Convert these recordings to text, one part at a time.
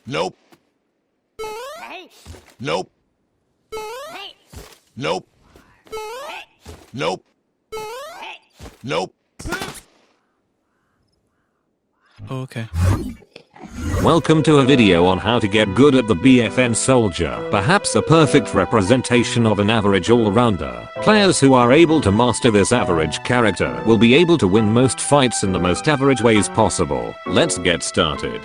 Nope. Nope. Nope. Nope. Nope. Okay. Welcome to a video on how to get good at the BFN Soldier, perhaps a perfect representation of an average all-rounder. Players who are able to master this average character will be able to win most fights in the most average ways possible. Let's get started.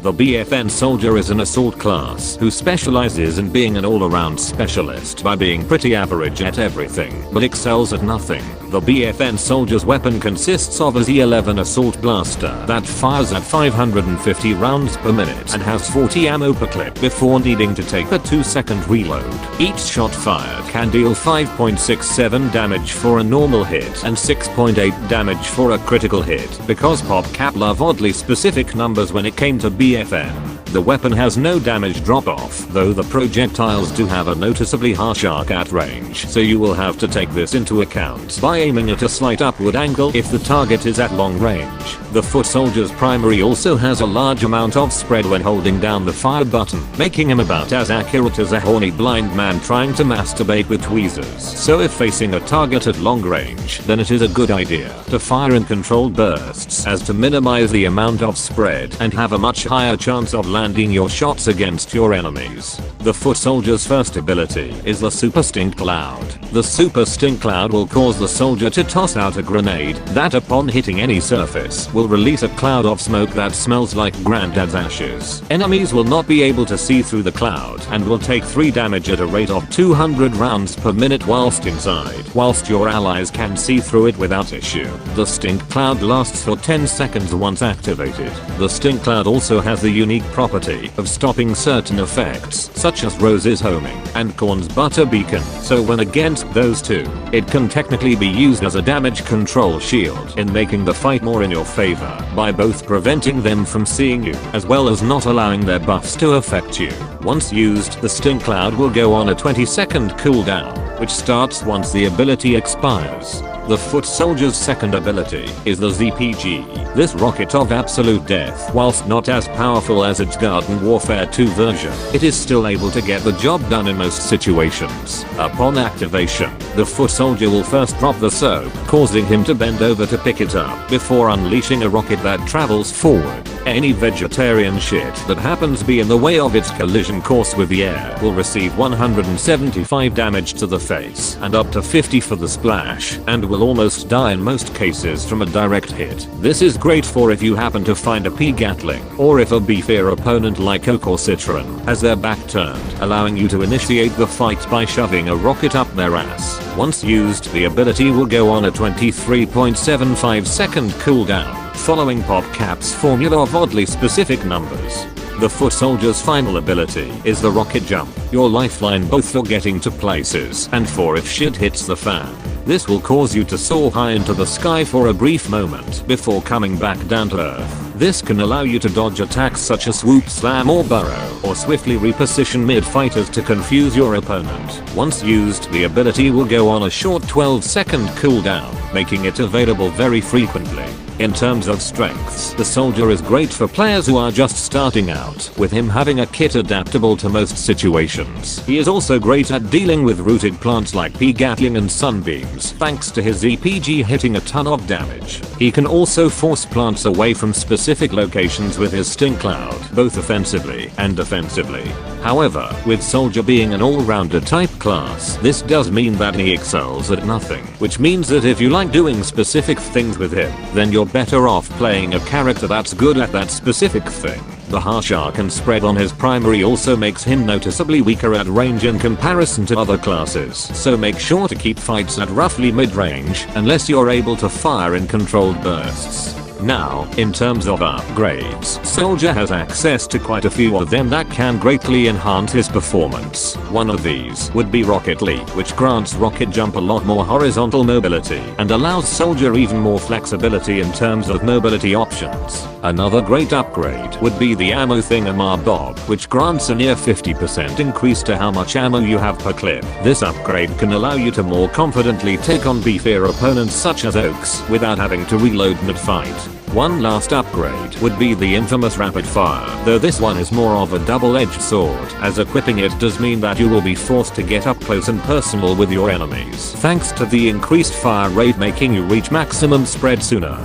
The BFN Soldier is an assault class who specializes in being an all-around specialist by being pretty average at everything but excels at nothing. The BFN Soldier's weapon consists of a Z11 assault blaster that fires at 550 rounds per minute and has 40 ammo per clip before needing to take a 2-second reload. Each shot fired can deal 5.67 damage for a normal hit and 6.8 damage for a critical hit. Because PopCap love oddly specific numbers when it came to BFN, the weapon has no damage drop-off, though the projectiles do have a noticeably harsh arc at range, so you will have to take this into account by aiming at a slight upward angle if the target is at long range. The Foot Soldier's primary also has a large amount of spread when holding down the fire button, making him about as accurate as a horny blind man trying to masturbate with tweezers. So if facing a target at long range, then it is a good idea to fire in controlled bursts as to minimize the amount of spread and have a much higher chance of landing your shots against your enemies. The Foot Soldier's first ability is the Super Stink Cloud. The Super Stink Cloud will cause the soldier to toss out a grenade that upon hitting any surface will release a cloud of smoke that smells like Granddad's ashes. Enemies will not be able to see through the cloud and will take 3 damage at a rate of 200 rounds per minute whilst inside, whilst your allies can see through it without issue. The Stink Cloud lasts for 10 seconds once activated. The Stink Cloud also has the unique property of stopping certain effects such as Rose's homing and Corn's butter beacon, so when against those two, it can technically be used as a damage control shield in making the fight more in your favor by both preventing them from seeing you as well as not allowing their buffs to affect you. Once used, the Stink Cloud will go on a 20-second cooldown, which starts once the ability expires. The Foot Soldier's second ability is the ZPG. This rocket of absolute death, whilst not as powerful as its Garden Warfare 2 version, it is still able to get the job done in most situations. Upon activation, the Foot Soldier will first drop the soap, causing him to bend over to pick it up before unleashing a rocket that travels forward. Any vegetarian shit that happens to be in the way of its collision course with the air will receive 175 damage to the face and up to 50 for the splash, and will almost die in most cases from a direct hit. This is great for if you happen to find a P-Gatling, or if a beefier opponent like Oak or Citron has their back turned, allowing you to initiate the fight by shoving a rocket up their ass. Once used, the ability will go on a 23.75 second cooldown, following PopCap's formula of oddly specific numbers. The Foot Soldier's final ability is the Rocket Jump, your lifeline both for getting to places and for if shit hits the fan. This will cause you to soar high into the sky for a brief moment before coming back down to earth. This can allow you to dodge attacks such as swoop slam or burrow, or swiftly reposition mid-fighters to confuse your opponent. Once used, the ability will go on a short 12-second cooldown, making it available very frequently. In terms of strengths, the soldier is great for players who are just starting out, with him having a kit adaptable to most situations. He is also great at dealing with rooted plants like P-Gatling and sunbeams, thanks to his ZPG hitting a ton of damage. He can also force plants away from specific locations with his Stink Cloud, both offensively and defensively. However, with Soldier being an all-rounder type class, this does mean that he excels at nothing, which means that if you like doing specific things with him, then you're better off playing a character that's good at that specific thing. The harsh arc and spread on his primary also makes him noticeably weaker at range in comparison to other classes, so make sure to keep fights at roughly mid-range unless you're able to fire in controlled bursts. Now, in terms of upgrades, Soldier has access to quite a few of them that can greatly enhance his performance. One of these would be Rocket Leap, which grants Rocket Jump a lot more horizontal mobility and allows Soldier even more flexibility in terms of mobility options. Another great upgrade would be the Ammo Thingamabob, which grants a near 50% increase to how much ammo you have per clip. This upgrade can allow you to more confidently take on beefier opponents such as Oaks without having to reload mid-fight. One last upgrade would be the infamous rapid fire, though this one is more of a double-edged sword, as equipping it does mean that you will be forced to get up close and personal with your enemies, thanks to the increased fire rate making you reach maximum spread sooner.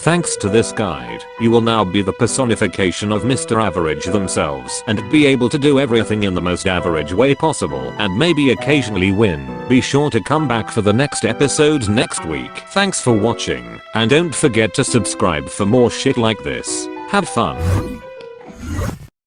Thanks to this guide, you will now be the personification of Mr. Average themselves and be able to do everything in the most average way possible and maybe occasionally win. Be sure to come back for the next episodes next week. Thanks for watching, and don't forget to subscribe for more shit like this. Have fun.